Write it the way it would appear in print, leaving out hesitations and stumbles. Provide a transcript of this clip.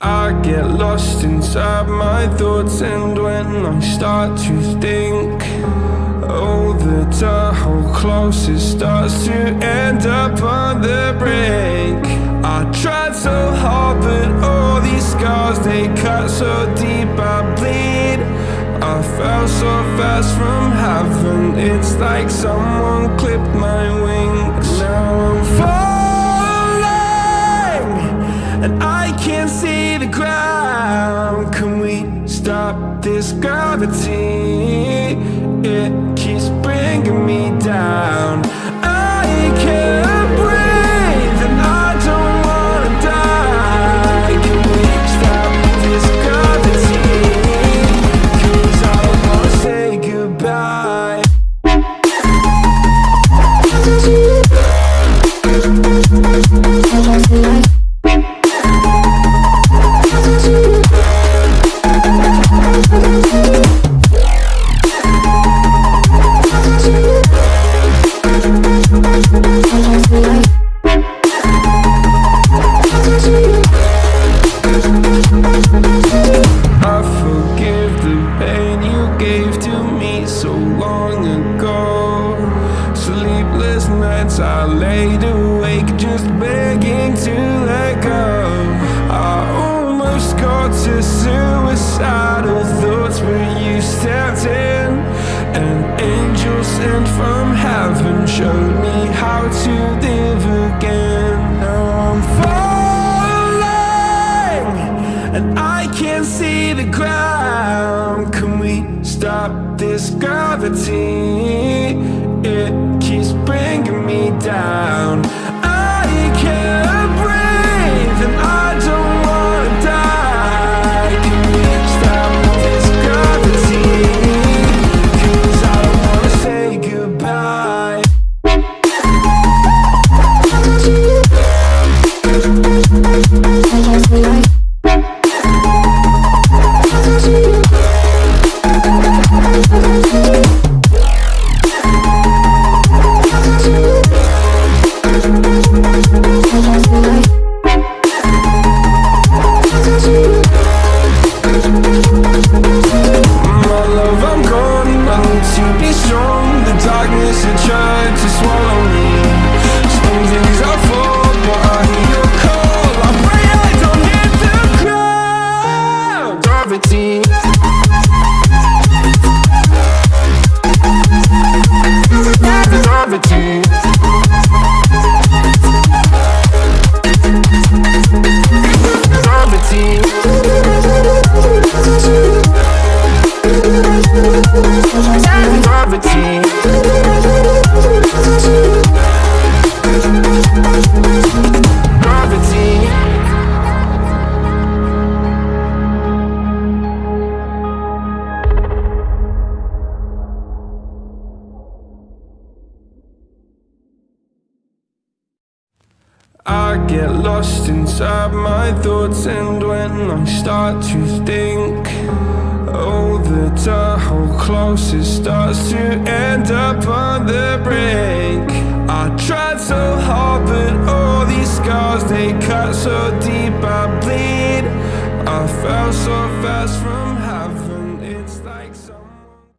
I get lost inside my thoughts, and when I start to think, oh, the Tahoe closest starts to end up on the brink. I tried so hard, but all these scars, they cut so deep I bleed. I fell so fast from heaven, it's like someone clipped my wings. Now I'm falling, and I can't see the ground. Can we stop this gravity? It keeps bringing me down. I can't breathe and I don't wanna die. Can we stop this gravity? 'Cause I don't wanna say goodbye. I laid awake just begging to let go. I almost got to suicidal thoughts, but you stepped in. An angel sent from heaven showed me how to live again. Now I'm falling, and I can't see the ground. Can we stop this gravity? It keeps bringing me down. I can't breathe and I don't wanna die. Can we stop this gravity? 'Cause I don't wanna say goodbye. I get lost inside my thoughts, and when I start to think, oh, the Tahoe closest starts to end up on the brink. I tried so hard, but all these scars, they cut so deep I bleed. I fell so fast from